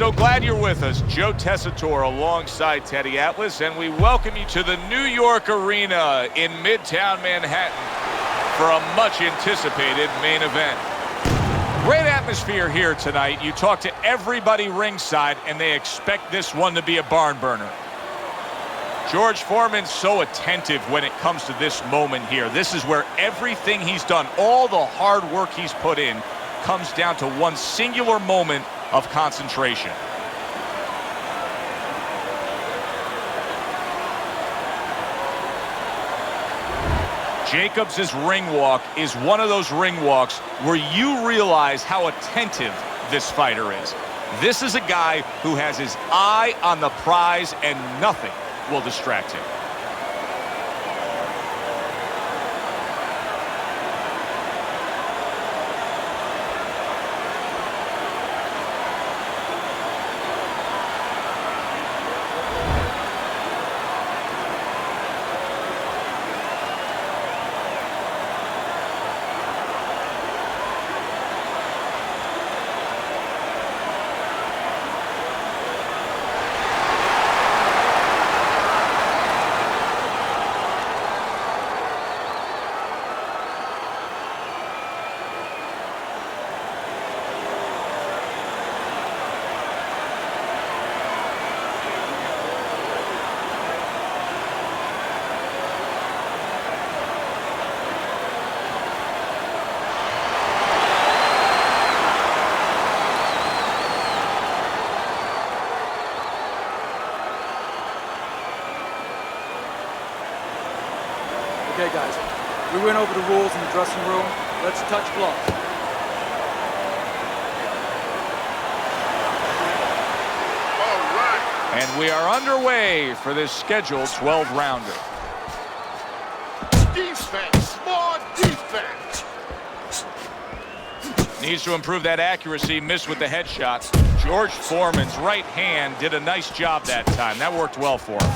So glad you're with us. Joe Tessitore alongside Teddy Atlas, and we welcome you to the New York Arena in Midtown Manhattan for a much-anticipated main event. Great atmosphere here tonight. You talk to everybody ringside, and they expect this one to be a barn burner. George Foreman's so attentive when it comes to this moment here. This is where everything he's done, all the hard work he's put in, comes down to one singular moment of concentration. Jacobs' ring walk is one of those ring walks where you realize how attentive this fighter is. This is a guy who has his eye on the prize and nothing will distract him. Okay, guys, we went over the rules in the dressing room. Let's touch gloves. All right. And we are underway for this scheduled 12-rounder. Defense, more defense. Needs to improve that accuracy, missed with the headshot. George Foreman's right hand did a nice job that time. That worked well for him.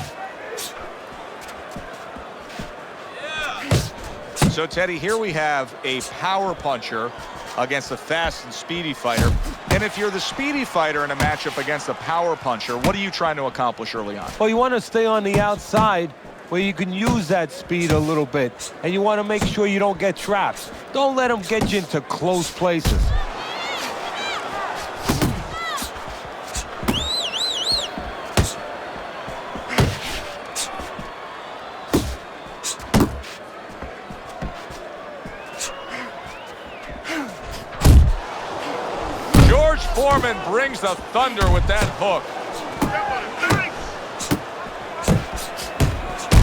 So, Teddy, here we have a power puncher against a fast and speedy fighter. And if you're the speedy fighter in a matchup against a power puncher, what are you trying to accomplish early on? Well, you want to stay on the outside where you can use that speed a little bit. And you want to make sure you don't get trapped. Don't let them get you into close places. Foreman brings the thunder with that hook.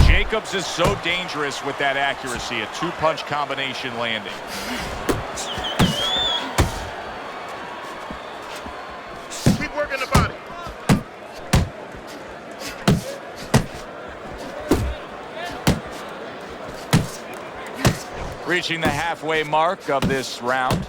Jacobs is so dangerous with that accuracy, a two-punch combination landing. Keep working the body. Reaching the halfway mark of this round.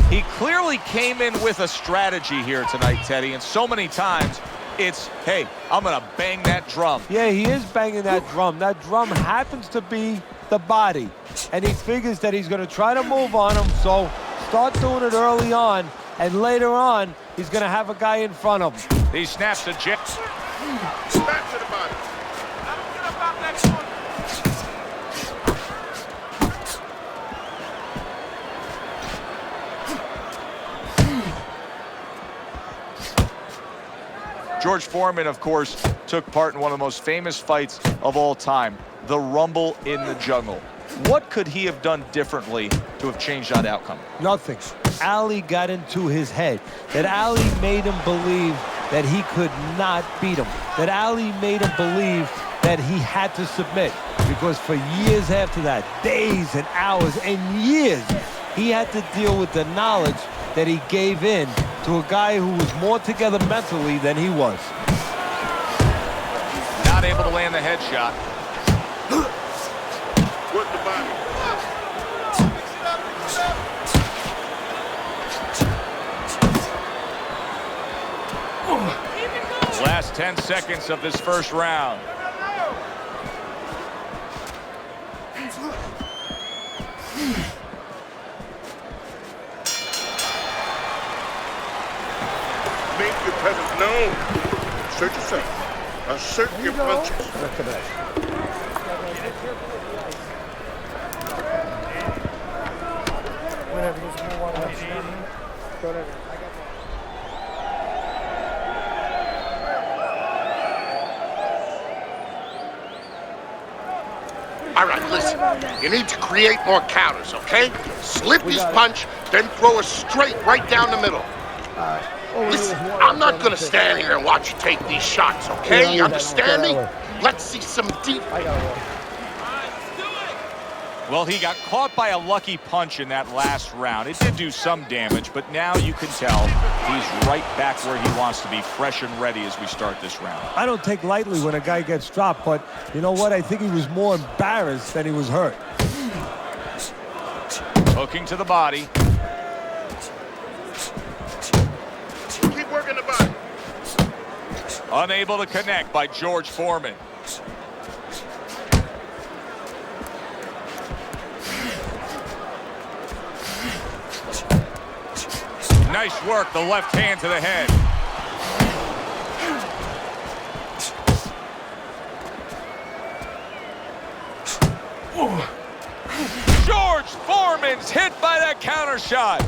He clearly came in with a strategy here tonight, Teddy, and so many times it's, hey, I'm going to bang that drum. Yeah, he is banging that drum. That drum happens to be the body, and he figures that he's going to try to move on him, so start doing it early on, and later on, he's going to have a guy in front of him. He snaps the jab. Back to the body. Get up out that corner. George Foreman, of course, took part in one of the most famous fights of all time, the Rumble in the Jungle. What could he have done differently to have changed that outcome? Nothing. Ali got into his head. That Ali made him believe that he could not beat him. That Ali made him believe that he had to submit. Because for years after that, days and hours and years, he had to deal with the knowledge that he gave in to a guy who was more together mentally than he was. Not able to land the headshot. Work the body. Last 10 seconds of this first round. Main make your presence known. Assert yourself. Assert your punches. All right, listen. You need to create more counters, okay? Slip his punch, then throw a straight right down the middle. Listen, I'm not gonna stand here and watch you take these shots, okay? You understand me? Let's see some deep. Well, he got caught by a lucky punch in that last round. It did do some damage, but now you can tell he's right back where he wants to be, fresh and ready as we start this round. I don't take lightly when a guy gets dropped, but you know what? I think he was more embarrassed than he was hurt. Hooking to the body. Keep working the body. Unable to connect by George Foreman. Nice work, the left hand to the head. George Foreman's hit by that counter shot.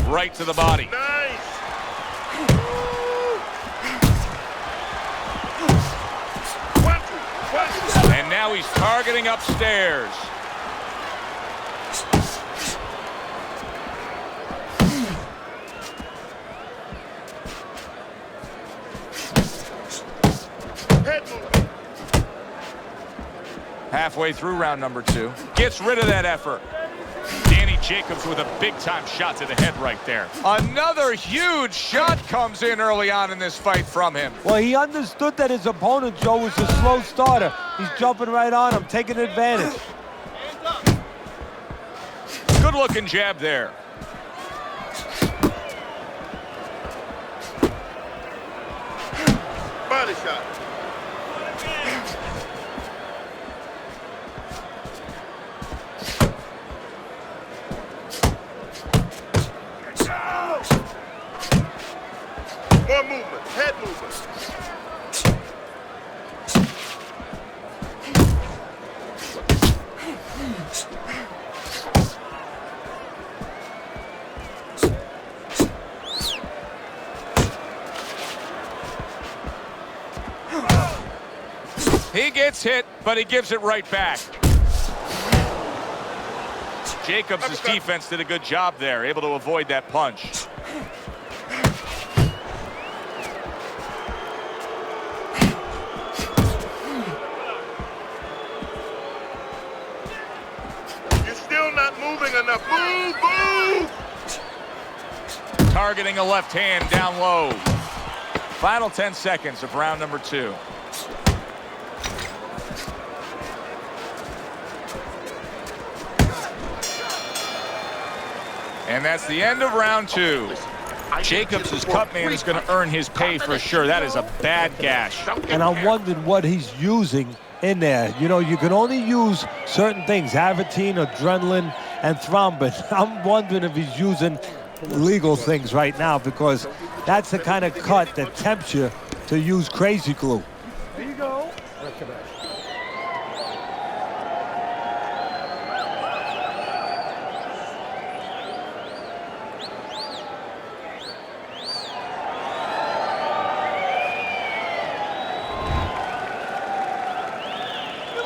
Right to the body. Nice. And now he's targeting upstairs. Head movement. Halfway through round number 2. Gets rid of that effort. Danny Jacobs with a big-time shot to the head right there. Another huge shot comes in early on in this fight from him. Well, he understood that his opponent, Joe, was a slow starter. He's jumping right on him, taking advantage. Good-looking jab there. Body shot. More movement, head movement. He gets hit, but he gives it right back. Jacobs' defense did a good job there, able to avoid that punch. You're still not moving enough. Move, move! Targeting a left hand down low. Final 10 seconds of round number 2. And that's the end of round 2. Jacobs' cut man is going to earn his pay for sure. That is a bad gash. And I'm wondering what he's using in there. You know, you can only use certain things, Avatine, adrenaline, and thrombin. I'm wondering if he's using legal things right now, because that's the kind of cut that tempts you to use crazy glue. There you go.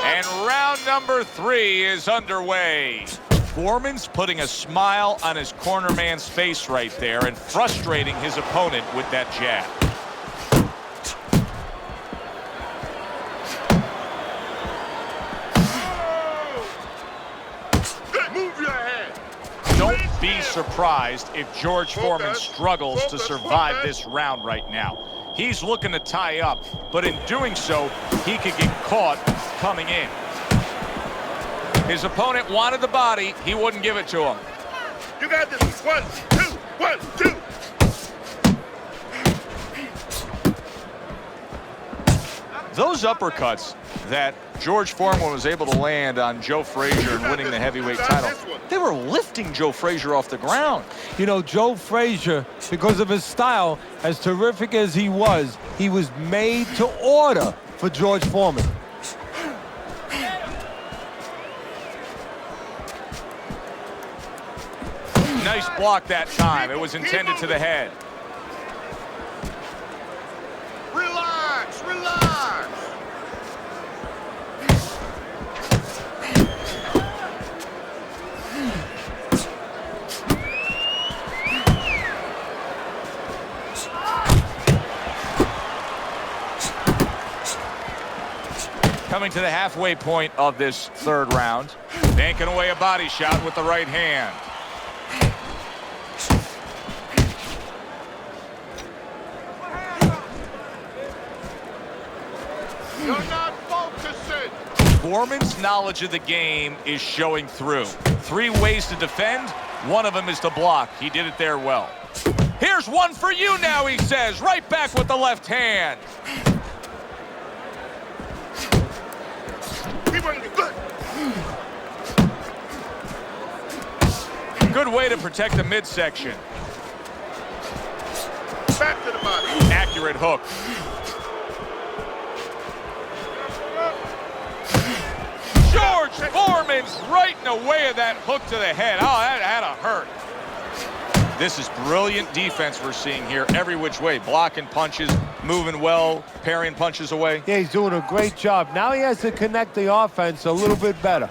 And round number 3 is underway. Foreman's putting a smile on his corner man's face right there and frustrating his opponent with that jab. Move your head. Don't be surprised if George Foreman struggles to survive this round right now. He's looking to tie up, but in doing so, he could get caught coming in. His opponent wanted the body. He wouldn't give it to him. You got this. 1, 2, 1, 2. Those uppercuts that George Foreman was able to land on Joe Frazier and winning the heavyweight title, they were lifting Joe Frazier off the ground. You know, Joe Frazier, because of his style, as terrific as he was made to order for George Foreman. Nice block that time. It was intended to the head. Relax, relax. Coming to the halfway point of this third round. Banking away a body shot with the right hand. You're not focusing. Foreman's knowledge of the game is showing through. 3 ways to defend. One of them is to block. He did it there well. Here's one for you now, he says. Right back with the left hand. Good way to protect the midsection. Back to the body. Accurate hook. George Foreman's right in the way of that hook to the head. Oh, that had to hurt. This is brilliant defense we're seeing here every which way. Blocking punches, moving well, parrying punches away. Yeah, he's doing a great job. Now he has to connect the offense a little bit better.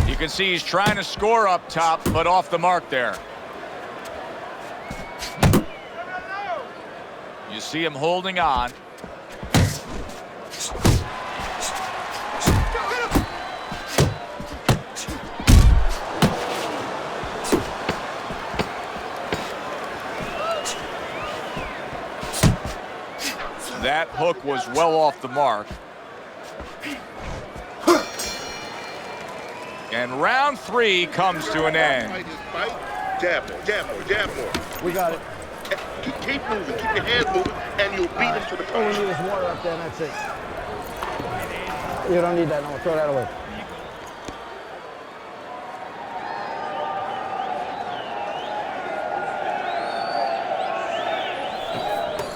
You can see he's trying to score up top, but off the mark there. You see him holding on. That hook was well off the mark. And round 3 comes to an end. Jab more, jab more, jab more. We got it. Keep moving, keep your hands moving, and you'll beat him to the All we punch. need is water up there, and that's it. You don't need that, no, throw that away.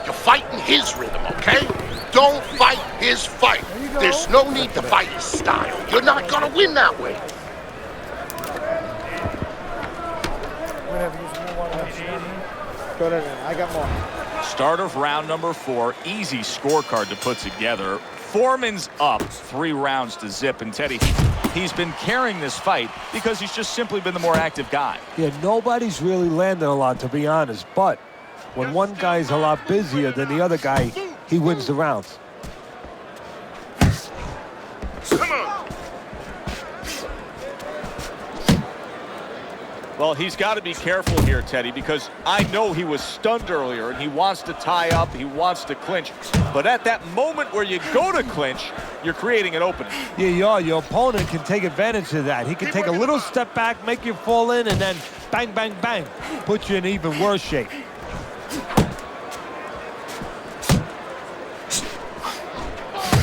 You're fighting his rhythm, okay? Don't fight his fight. There's no need to fight his style. You're not gonna win that way. Throw that in, I got more. Start of round number 4. Easy scorecard to put together. Foreman's up 3 rounds to zip. And Teddy, he's been carrying this fight because he's just simply been the more active guy. Yeah, nobody's really landing a lot, to be honest. But when one guy's a lot busier than the other guy, he wins the rounds. Come on. Well, he's got to be careful here, Teddy, because I know he was stunned earlier and he wants to tie up, he wants to clinch. But at that moment where you go to clinch, you're creating an opening. Yeah, you are. Your opponent can take advantage of that. He can take a little step back, make you fall in, and then bang, bang, bang, put you in even worse shape.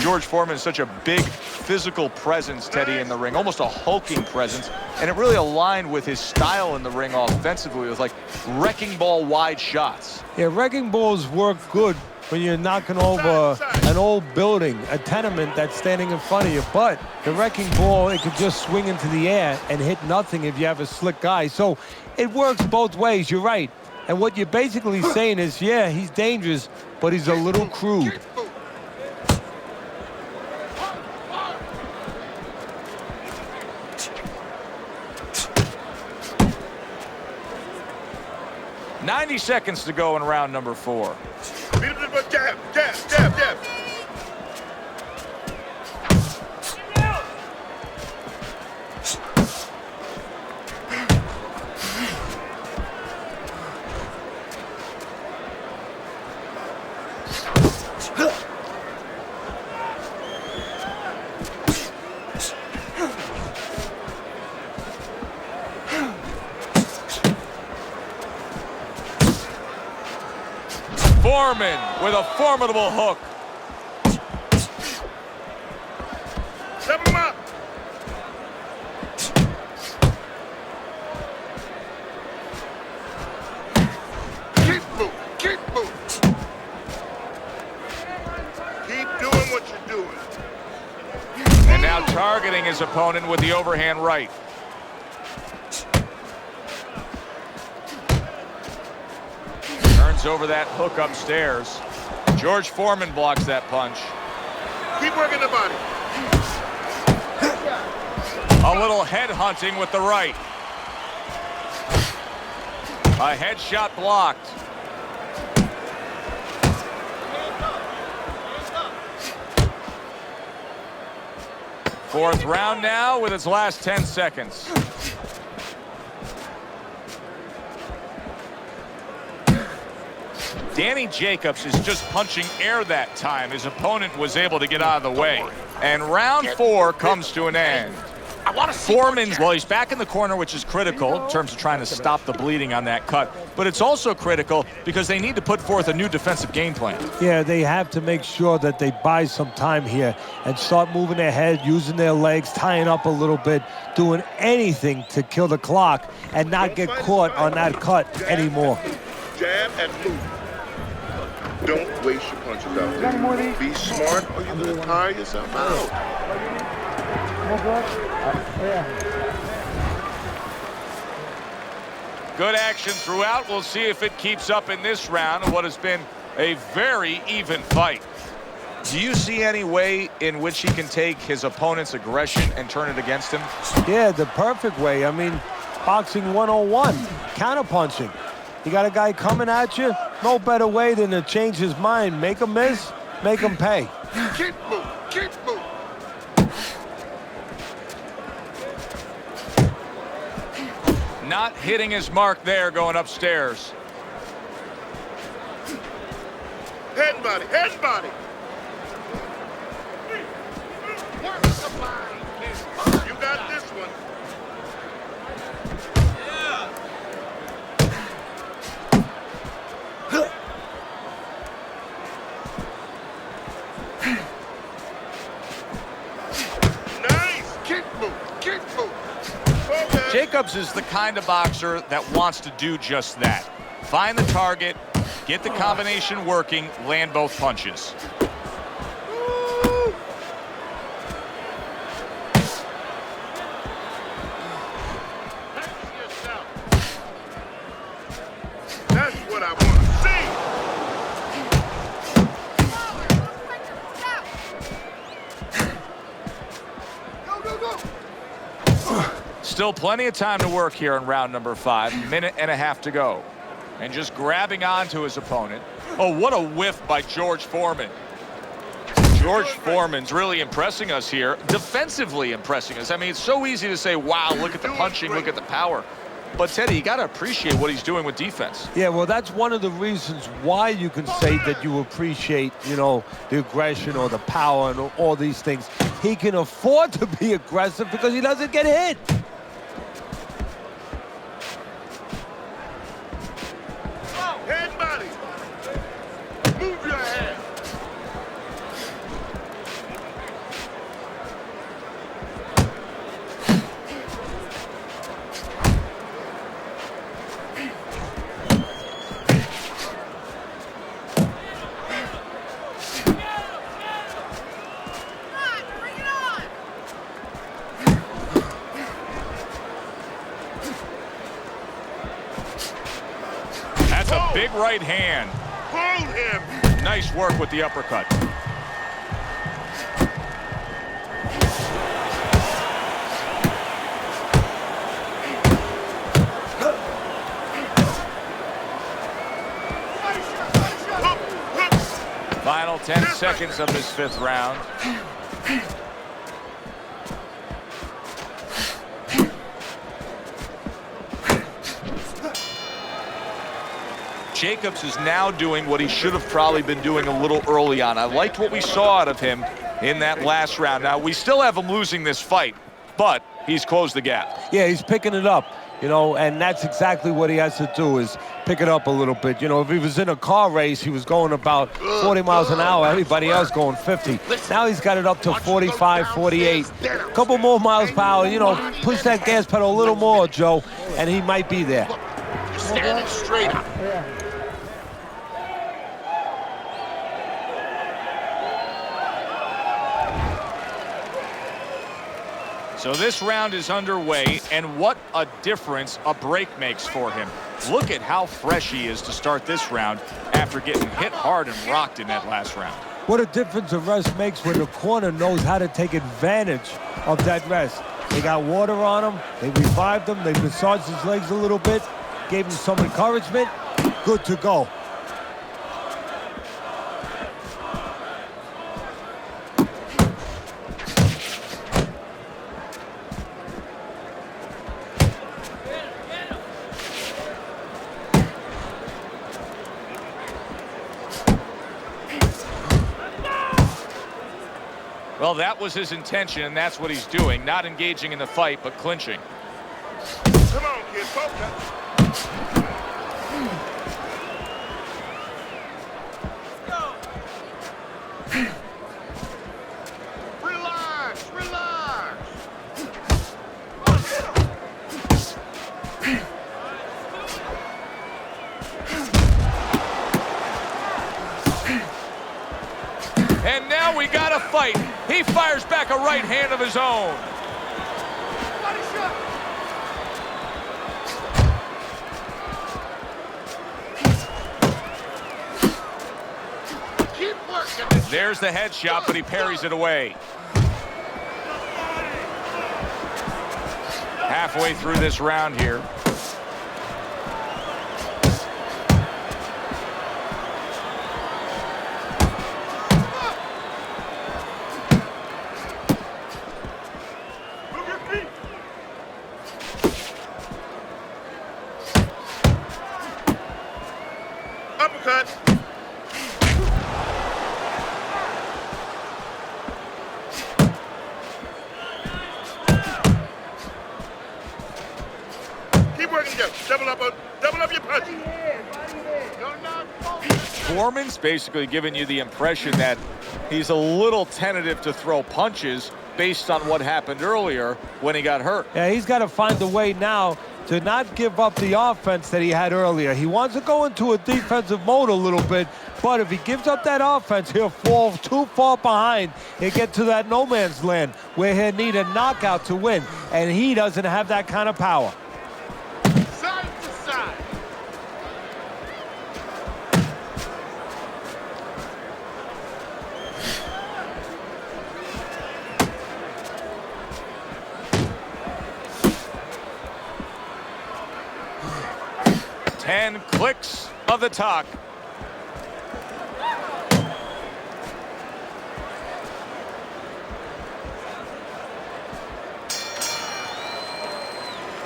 George Foreman is such a big physical presence, Teddy, in the ring, almost a hulking presence, and it really aligned with his style in the ring offensively. It was like wrecking ball wide shots. Yeah, wrecking balls work good when you're knocking over an old building, a tenement that's standing in front of you. But the wrecking ball, it could just swing into the air and hit nothing if you have a slick guy. So it works both ways, you're right. And what you're basically saying is, yeah, he's dangerous, but he's a little crude. .90 seconds to go in round number 4. Jab, jab, jab, jab. Foreman with a formidable hook. Keep doing what you're doing. And now targeting his opponent with the overhand right. Turns over that hook upstairs. George Foreman blocks that punch. Keep working the body. A little head hunting with the right. A headshot blocked. Fourth round now with its last 10 seconds. Danny Jacobs is just punching air that time. His opponent was able to get out of the way. And round 4 comes to an end. Foreman, well, he's back in the corner, which is critical in terms of trying to stop the bleeding on that cut. But it's also critical because they need to put forth a new defensive game plan. Yeah, they have to make sure that they buy some time here and start moving their head, using their legs, tying up a little bit, doing anything to kill the clock and not get caught on that cut anymore. Jab and move. Don't waste your punches out there. Be smart or you're going to tire yourself out. Good action throughout. We'll see if it keeps up in this round of what has been a very even fight. Do you see any way in which he can take his opponent's aggression and turn it against him? Yeah, the perfect way. I mean, boxing 101, counterpunching. You got a guy coming at you, no better way than to change his mind. Make him miss, make him pay. Keep moving, keep moving. Not hitting his mark there going upstairs. Head body, head body. Work the body. You got this one. Nice. Keep moving, keep moving. Okay. Jacobs is the kind of boxer that wants to do just that. Find the target, get the combination working, land both punches. That's what I want to see. Go, go, go. Still plenty of time to work here in round number 5. Minute and a half to go. And just grabbing onto his opponent. Oh, what a whiff by George Foreman. George Foreman's really impressing us here. Defensively impressing us. I mean, it's so easy to say, wow, look at the punching, look at the power. But, Teddy, you got to appreciate what he's doing with defense. Yeah, well, that's one of the reasons why you can say that you appreciate, you know, the aggression or the power and all these things. He can afford to be aggressive because he doesn't get hit. Head body. Move your head. That's a big right hand. Hold him. Nice work with the uppercut. Final 10 seconds of this 5th round. Jacobs is now doing what he should have probably been doing a little early on. I liked what we saw out of him in that last round. Now, we still have him losing this fight, but he's closed the gap. Yeah, he's picking it up, you know, and that's exactly what he has to do is pick it up a little bit. You know, if he was in a car race, he was going about 40 miles an hour, everybody else going 50. Now he's got it up to 45, 48. A couple more miles per hour, you know, push that gas pedal a little more, Joe, and he might be there. You're standing straight up. So this round is underway, and what a difference a break makes for him. Look at how fresh he is to start this round after getting hit hard and rocked in that last round. What a difference a rest makes when the corner knows how to take advantage of that rest. They got water on him, they revived him, they massaged his legs a little bit, gave him some encouragement, good to go. Well, that was his intention, and that's what he's doing. Not engaging in the fight, but clinching. Come on, kid, focus. Relax, relax. And now we got a fight. He fires back a right hand of his own. Keep working. There's the headshot, but he parries it away. Halfway through this round here. Uppercut. Keep working, Jeff. Double up your punch. You're not focused. Foreman's basically giving you the impression that he's a little tentative to throw punches based on what happened earlier when he got hurt. Yeah, he's got to find a way now to not give up the offense that he had earlier. He wants to go into a defensive mode a little bit, but if he gives up that offense, he'll fall too far behind and get to that no man's land where he'll need a knockout to win, and he doesn't have that kind of power. Side to side. Ten clicks of the talk.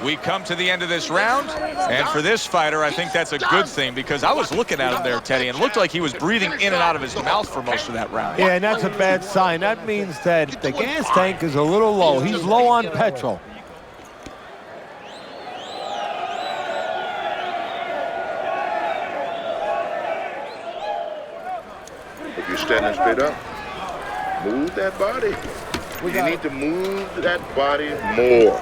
We come to the end of this round, and for this fighter, I think that's a good thing because I was looking at him there, Teddy, and it looked like he was breathing in and out of his mouth for most of that round. Yeah, and that's a bad sign. That means that the gas tank is a little low. He's low on petrol. If you're standing straight up, move that body. You need to move that body more.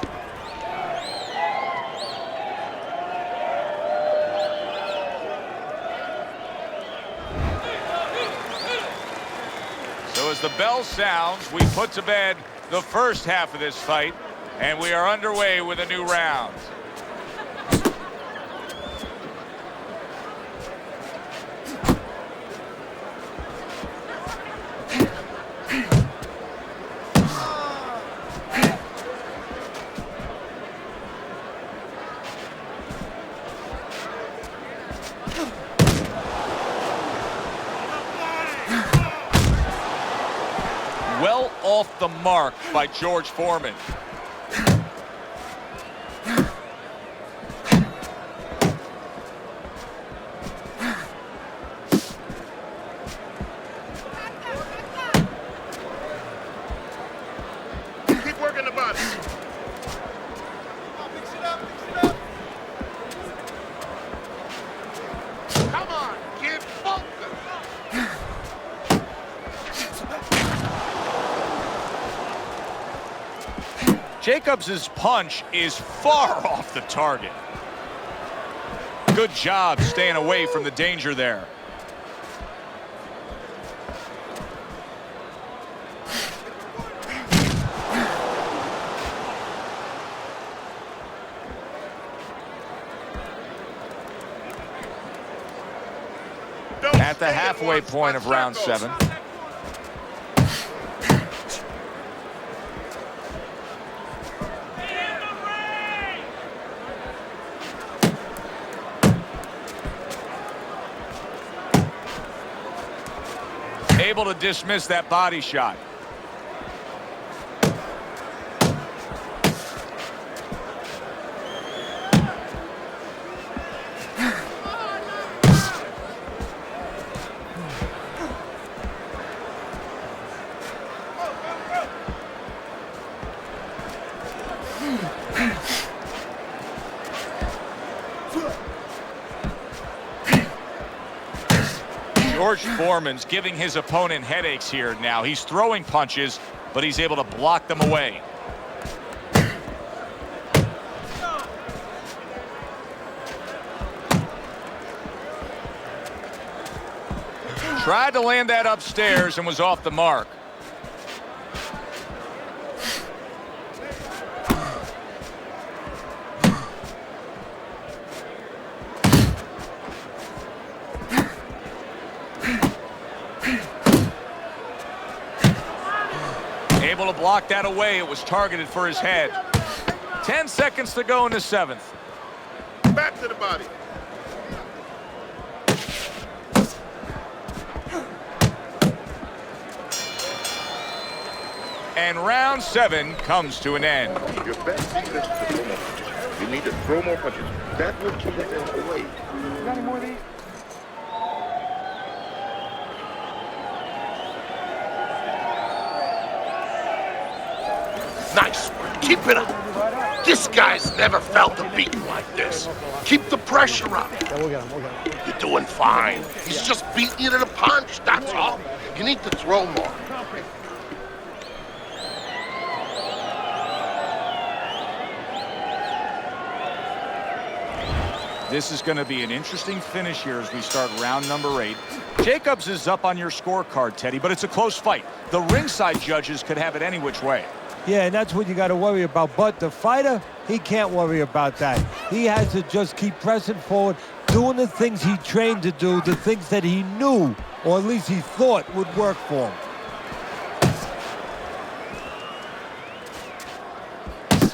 So as the bell sounds, we put to bed the first half of this fight, and we are underway with a new round. Well off the mark by George Foreman. Keep working the body. Come on, kid, focus. Jacobs' punch is far off the target. Good job staying away from the danger there. at the halfway point of round 7. Able to dismiss that body shot. George Foreman's giving his opponent headaches here now. He's throwing punches, but he's able to block them away. Tried to land that upstairs and was off the mark. Able to block that away. It was targeted for his head. 10 seconds to go in the 7th. Back to the body. And round 7 comes to an end. Your best defense is to throw more punches. You need to throw more punches. That will keep them away. You got any more of these? Nice work. Keep it up. This guy's never felt a beating like this. Keep the pressure up. Yeah, we'll get him. We'll get him. You're doing fine. He's just beating you to the punch, that's all. You need to throw more. This is going to be an interesting finish here as we start round number 8. Jacobs is up on your scorecard, Teddy, but it's a close fight. The ringside judges could have it any which way. Yeah, and that's what you got to worry about. But the fighter, he can't worry about that. He has to just keep pressing forward, doing the things he trained to do, the things that he knew, or at least he thought would work for him.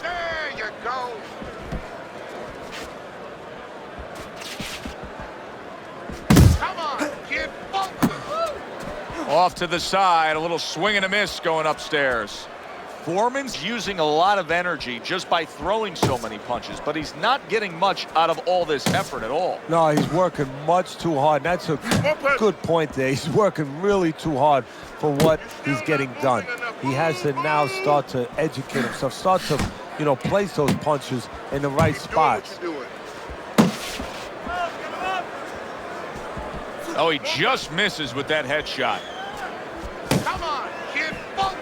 There you go. Come on, kid. Focus. Off to the side, a little swing and a miss going upstairs. Foreman's using a lot of energy just by throwing so many punches, but he's not getting much out of all this effort at all. No, he's working much too hard. That's a good point there. He's working really too hard for what he's getting done. He has to now start to educate himself, start to, you know, place those punches in the right spots. Oh, he just misses with that headshot. Come on, kid. Focus.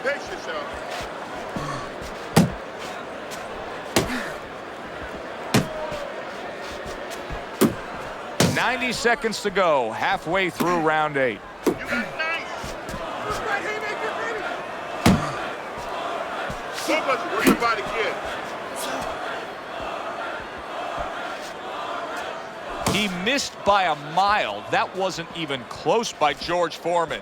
Pace yourself. 90 seconds to go, halfway through round 8. You got nice. Focus. Work your body, kid. He missed by a mile. That wasn't even close by George Foreman.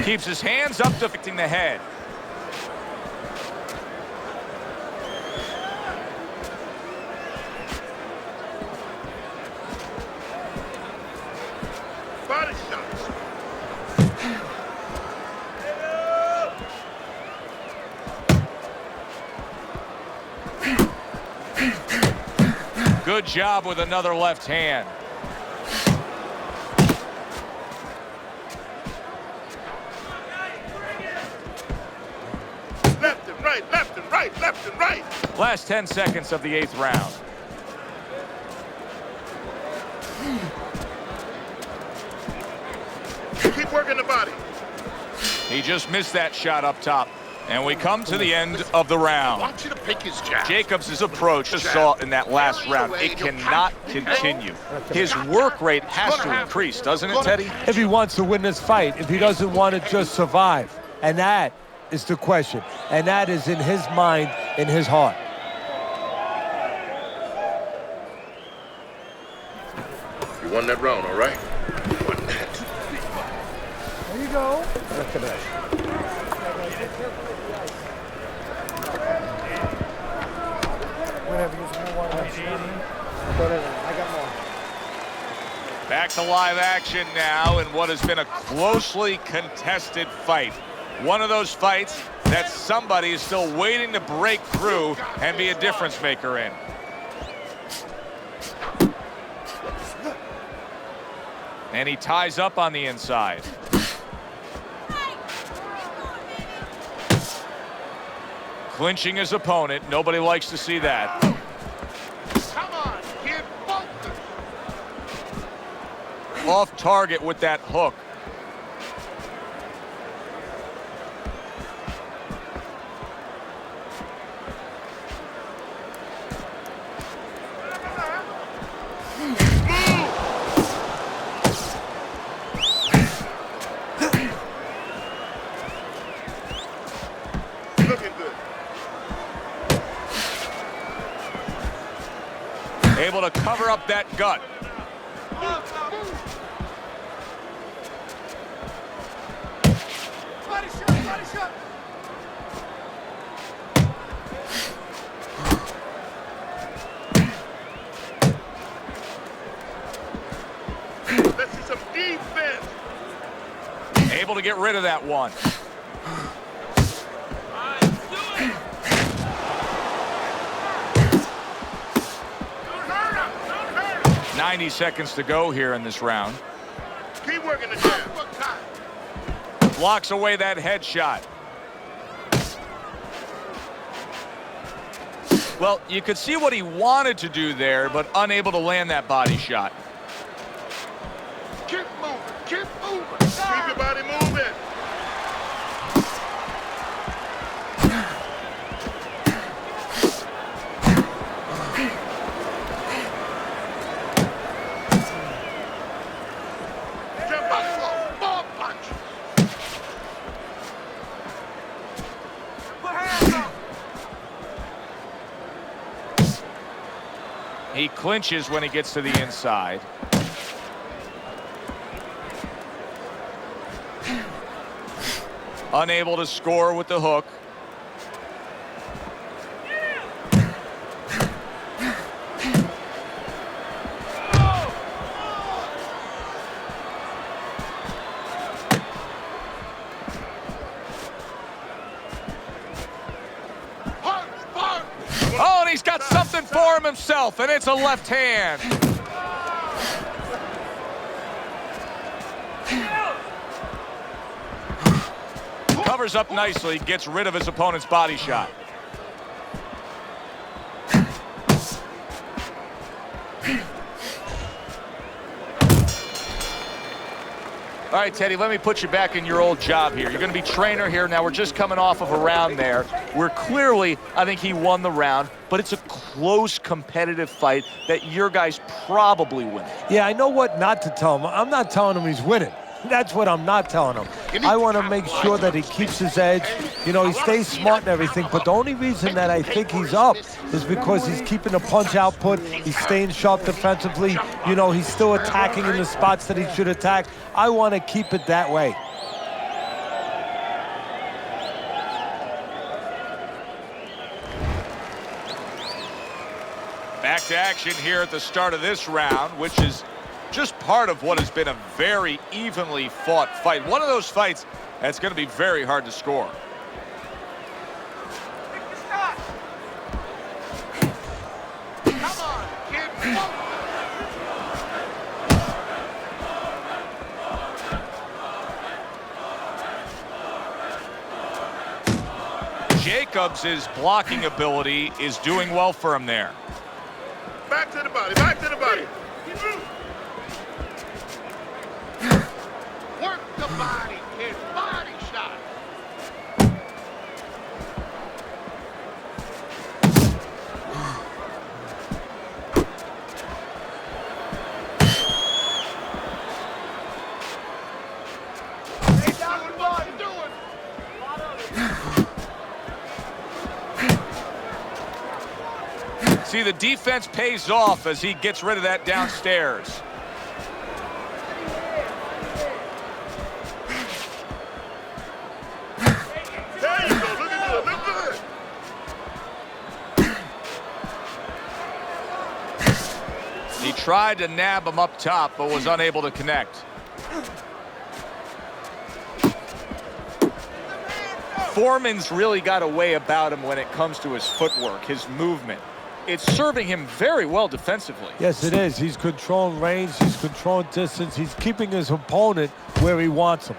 Keeps his hands up, deflecting the head. Body shots. Good job with another left hand. Left and right, and right, left and right. Last 10 seconds of the 8th round. Keep working the body. He just missed that shot up top. And we come to the end of the round. I want you to pick his jab. Jacobs' approach just saw in that last round. It cannot continue. His work rate has to increase, doesn't it, Teddy? If he wants to win this fight, if he doesn't want to just survive. And that is the question. And that is in his mind, in his heart. You won that round, all right? You won that. There you go. Look at that. Whatever, use more water. I got more. Back to live action now in what has been a closely contested fight. One of those fights that somebody is still waiting to break through and be a difference maker in. And he ties up on the inside. Clinching his opponent. Nobody likes to see that. Come on, kid, focus. Off target with that hook. Looking good. Able to cover up that gut. Body shot, body shot. Let's see some defense. Able to get rid of that one. 90 seconds to go here in this round. Keep working the jab. Blocks away that headshot. Well, you could see what he wanted to do there, but unable to land that body shot. Keep moving. Keep moving. Keep your body moving. Jump up close. Ball punch. Put hands up. He clinches when he gets to the inside. Unable to score with the hook. Punch, punch. Oh, and he's got something for him himself, and it's a left hand. Covers up nicely, gets rid of his opponent's body shot. All right, Teddy, let me put you back in your old job here. You're going to be trainer here. Now, we're just coming off of a round there where clearly I think he won the round, but it's a close competitive fight that your guys probably win. Yeah, I know what not to tell him. I'm not telling him he's winning. That's what I'm not telling him. I want to make sure that he keeps his edge. You know, he stays smart and everything, but the only reason that I think he's up is because he's keeping the punch output. He's staying sharp defensively. You know, he's still attacking in the spots that he should attack. I want to keep it that way. Back to action here at the start of this round, which is just part of what has been a very evenly fought fight. One of those fights that's going to be very hard to score. Pick the shot. Come on, kid. Focus. Jacobs' blocking ability is doing well for him there. Back to the body, back to the body. Work the body, kid. Body shot. See, the defense pays off as he gets rid of that downstairs. There you go. Look at that. Look good. He tried to nab him up top, but was unable to connect. Foreman's really got a way about him when it comes to his footwork, his movement. It's serving him very well defensively. Yes, it is. He's controlling range. He's controlling distance. He's keeping his opponent where he wants him.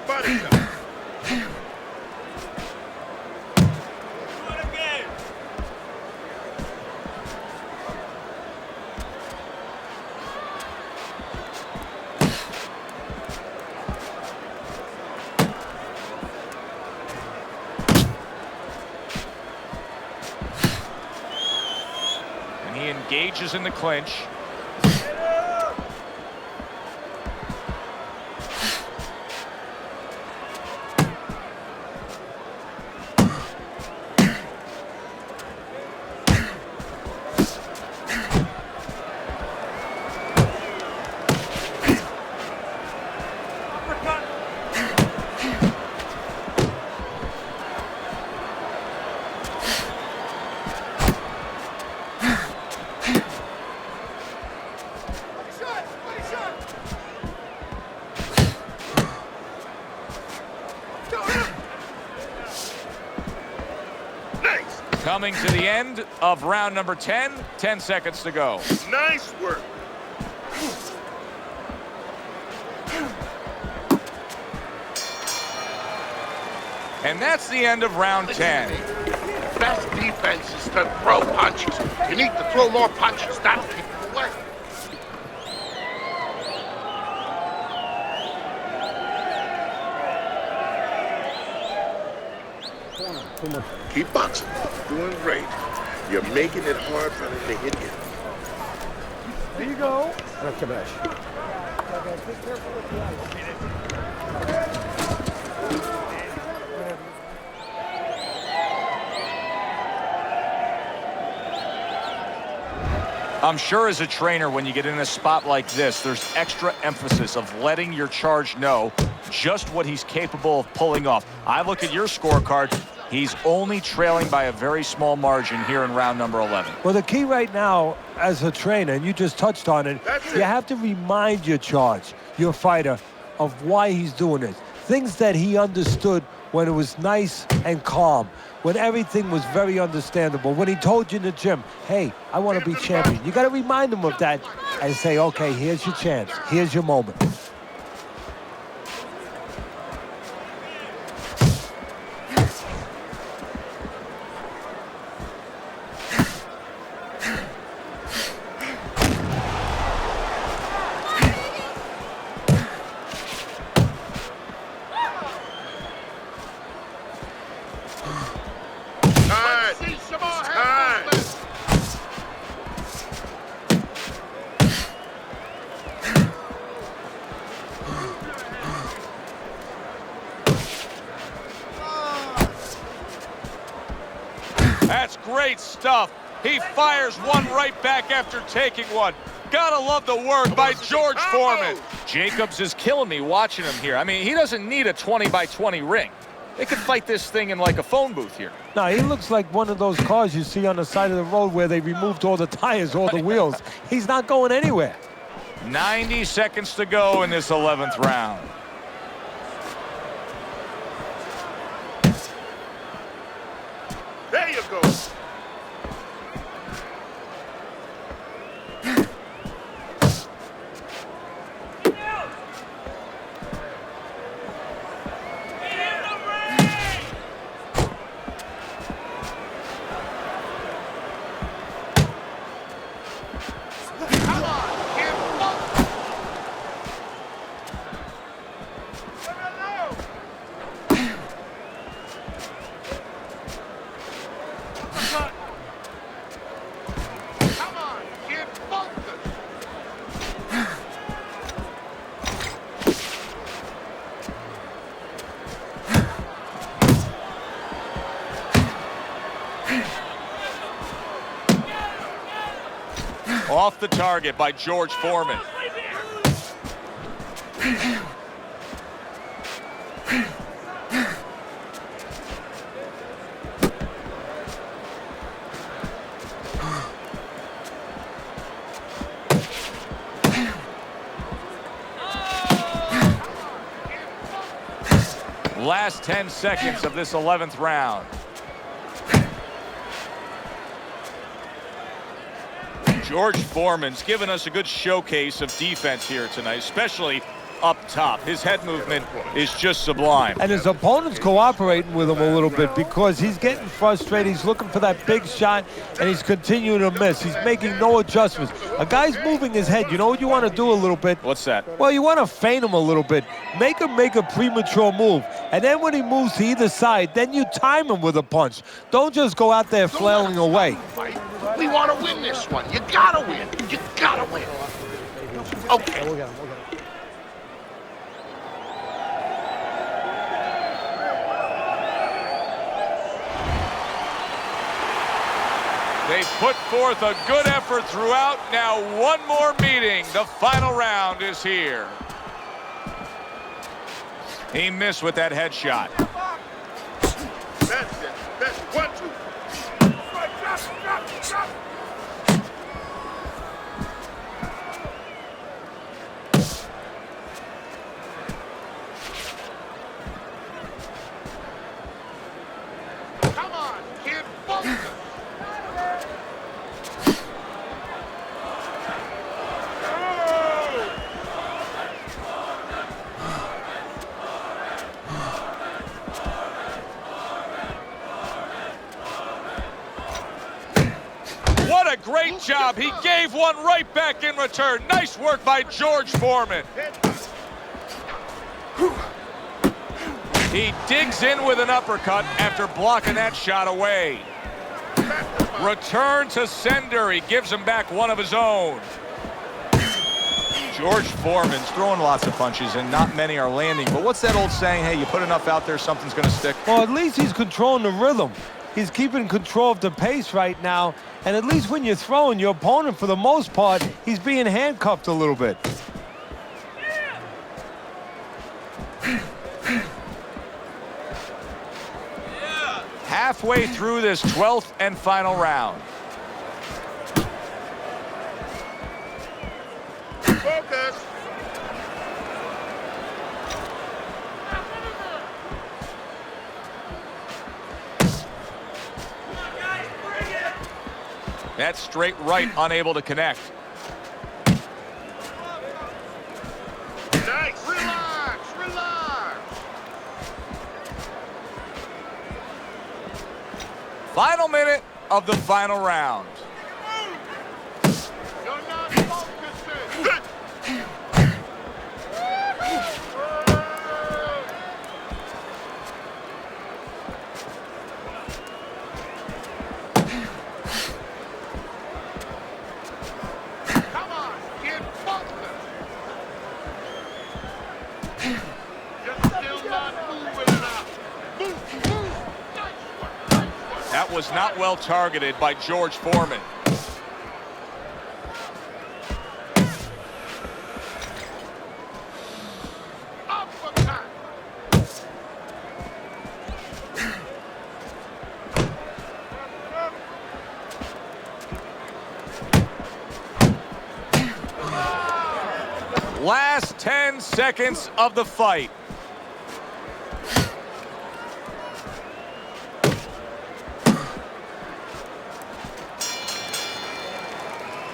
Body shot. And he engages in the clinch. Coming to the end of round number 10, 10 seconds to go. Nice work. And that's the end of round 10. Best defense is to throw punches. You need to throw more punches. That'll keep you away. Keep boxing. Doing great. You're making it hard for them to hit you. There you go. I'm sure as a trainer, when you get in a spot like this, there's extra emphasis of letting your charge know just what he's capable of pulling off. I look at your scorecard. He's only trailing by a very small margin here in round number 11. Well, the key right now as a trainer, and you just touched on it, you have to remind your charge, your fighter, of why he's doing it. Things that he understood when it was nice and calm, when everything was very understandable, when he told you in the gym, hey, I want to be champion. You got to remind him of that and say, okay, here's your chance. Here's your moment. That's great stuff. He fires one right back after taking one. Gotta love the work by George Foreman. Jacobs is killing me watching him here. I mean, he doesn't need a 20-by-20 ring. They could fight this thing in like a phone booth here. No, he looks like one of those cars you see on the side of the road where they removed all the tires, all the wheels. He's not going anywhere. 90 seconds to go in this 11th round. There you go. Off the target by George Foreman. Last 10 seconds of this 11th round. George Foreman's given us a good showcase of defense here tonight, especially up top. His head movement is just sublime. And his opponent's cooperating with him a little bit because he's getting frustrated. He's looking for that big shot, and he's continuing to miss. He's making no adjustments. A guy's moving his head. You know what you want to do a little bit? What's that? Well, you want to feint him a little bit. Make him make a premature move. And then when he moves to either side, then you time him with a punch. Don't just go out there flailing away. We want to win this one. You gotta win. You gotta win. Okay. They put forth a good effort throughout. Now one more meeting. The final round is here. He missed with that headshot. That's it. That's 1, 2. Come on, kid. Focus. What a great job. He gave one right back in return. Nice work by George Foreman. He digs in with an uppercut after blocking that shot away. Return to sender. He gives him back one of his own. George Foreman's throwing lots of punches, and not many are landing. But what's that old saying? Hey, you put enough out there, something's going to stick. Well, at least he's controlling the rhythm. He's keeping control of the pace right now. And at least when you're throwing, your opponent, for the most part, he's being handcuffed a little bit. Halfway through this 12th and final round. Focus. That straight right unable to connect. Nice. Relax. Relax. Final minute of the final round. You're not focusing. Come on, kid. Focus. You're still not moving enough. Move. Nice work. Nice work. That was not well targeted by George Foreman. Uppercut. Last 10 seconds of the fight.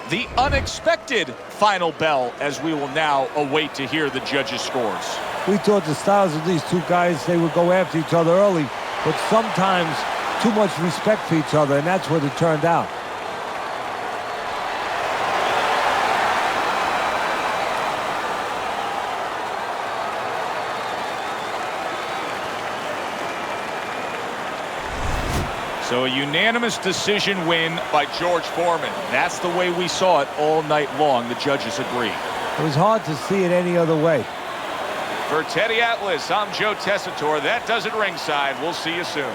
The unexpected final bell, as we will now await to hear the judges' scores. We thought the styles of these two guys, they would go after each other early, but sometimes too much respect for each other, and that's what it turned out. So a unanimous decision win by George Foreman. That's the way we saw it all night long. The judges agree. It was hard to see it any other way. For Teddy Atlas, I'm Joe Tessitore. That does it ringside. We'll see you soon.